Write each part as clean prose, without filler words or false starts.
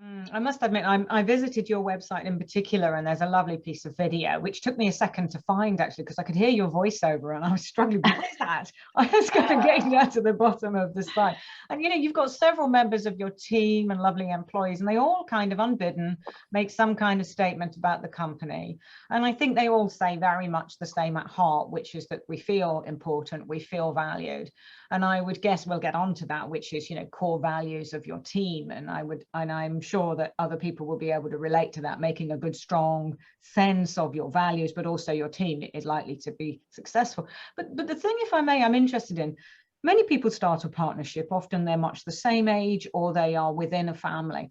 I must admit, I visited your website in particular, and there's a lovely piece of video, which took me a second to find actually, because I could hear your voiceover and I was struggling. What is that? I was kind of getting that to the bottom of the site. And you've got several members of your team and lovely employees, and they all kind of unbidden make some kind of statement about the company. And I think they all say very much the same at heart, which is that we feel important, we feel valued. And I would guess we'll get on to that, which is, core values of your team. And I'm sure that other people will be able to relate to that, making a good, strong sense of your values, but also your team is likely to be successful. But the thing, if I may, I'm interested in, many people start a partnership, often they're much the same age or they are within a family.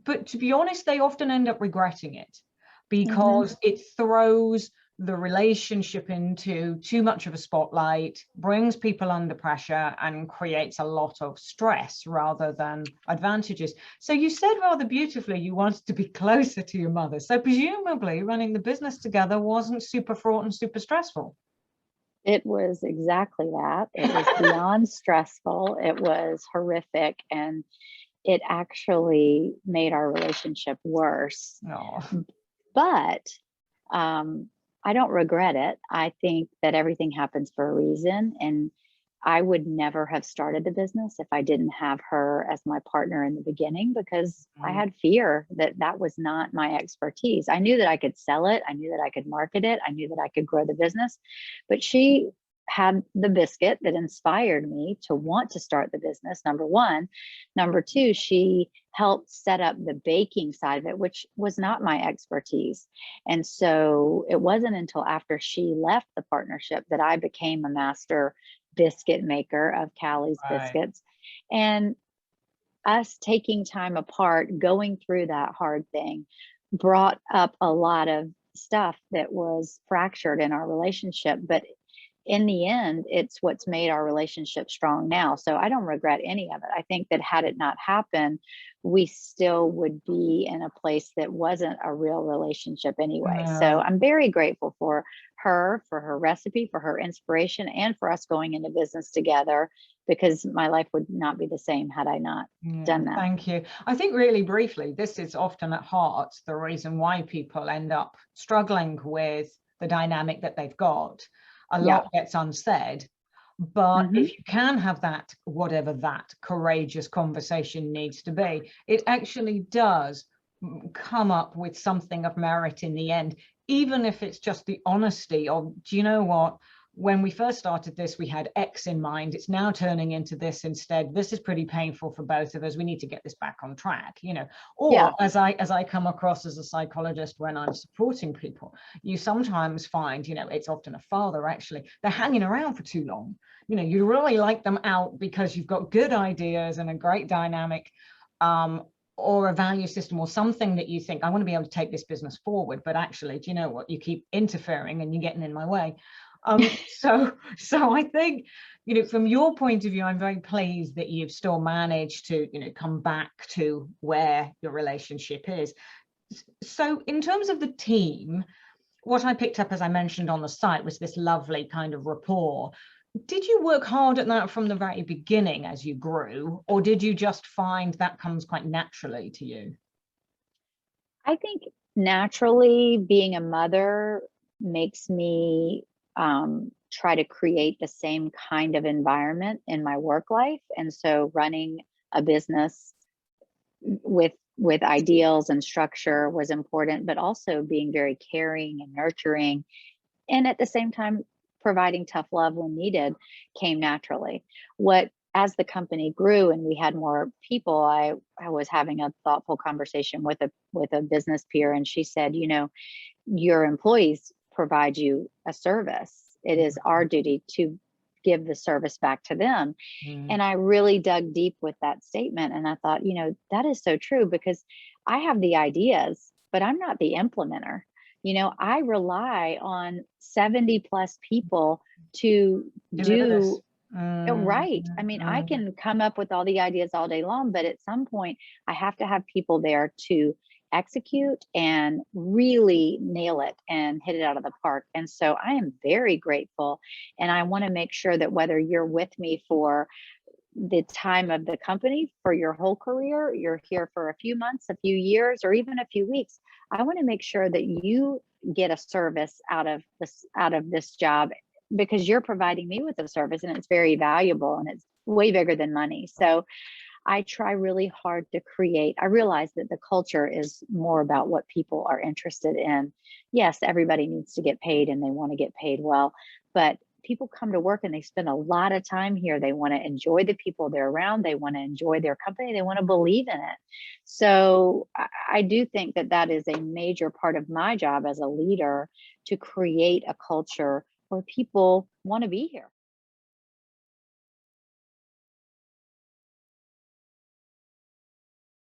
But to be honest, they often end up regretting it because it throws the relationship into too much of a spotlight, brings people under pressure, and creates a lot of stress rather than advantages. So you said rather beautifully you wanted to be closer to your mother. So presumably running the business together wasn't super fraught and super stressful. It was exactly that. It was beyond stressful. It was horrific. And it actually made our relationship worse. Oh. But I don't regret it. I think that everything happens for a reason. And I would never have started the business if I didn't have her as my partner in the beginning, because I had fear that that was not my expertise. I knew that I could sell it. I knew that I could market it. I knew that I could grow the business, but she had the biscuit that inspired me to want to start the business. Number one. Number two, she helped set up the baking side of it, which was not my expertise. And so it wasn't until after she left the partnership that I became a master biscuit maker of Callie's Biscuits. And us taking time apart, going through that hard thing, brought up a lot of stuff that was fractured in our relationship. But in the end, it's what's made our relationship strong now. So I don't regret any of it. I think that had it not happened, we still would be in a place that wasn't a real relationship anyway. So I'm very grateful for her recipe, for her inspiration, and for us going into business together, because my life would not be the same had I not done that. Thank you. I think really briefly, this is often at heart the reason why people end up struggling with the dynamic that they've got. A lot gets unsaid, but if you can have that, whatever that courageous conversation needs to be, it actually does come up with something of merit in the end, even if it's just the honesty of, do you know what? When we first started this, we had X in mind. It's now turning into this instead. This is pretty painful for both of us. We need to get this back on track, Or as I come across as a psychologist when I'm supporting people, you sometimes find, it's often a father actually, they're hanging around for too long. You really like them out because you've got good ideas and a great dynamic, or a value system or something that you think, I want to be able to take this business forward, but actually, do you know what? You keep interfering and you're getting in my way. So I think, from your point of view, I'm very pleased that you've still managed to, come back to where your relationship is. So in terms of the team, what I picked up, as I mentioned on the site, was this lovely kind of rapport. Did you work hard at that from the very beginning as you grew, or did you just find that comes quite naturally to you? I think naturally being a mother makes me try to create the same kind of environment in my work life. And so running a business with ideals and structure was important, but also being very caring and nurturing, and at the same time providing tough love when needed came naturally. What As the company grew and we had more people, I was having a thoughtful conversation with a business peer, and she said, your employees provide you a service. It is our duty to give the service back to them. And I really dug deep with that statement. And I thought, that is so true, because I have the ideas, but I'm not the implementer. I rely on 70 plus people to do right. I mean, I can come up with all the ideas all day long, but at some point I have to have people there to execute and really nail it and hit it out of the park. And so I am very grateful. And I want to make sure that whether you're with me for the time of the company for your whole career, you're here for a few months, a few years, or even a few weeks. I want to make sure that you get a service out of this job, because you're providing me with a service and it's very valuable and it's way bigger than money. So I try really hard to create. I realize that the culture is more about what people are interested in. Yes, everybody needs to get paid and they want to get paid well, but people come to work and they spend a lot of time here. They want to enjoy the people they're around. They want to enjoy their company. They want to believe in it. So I do think that that is a major part of my job as a leader, to create a culture where people want to be here.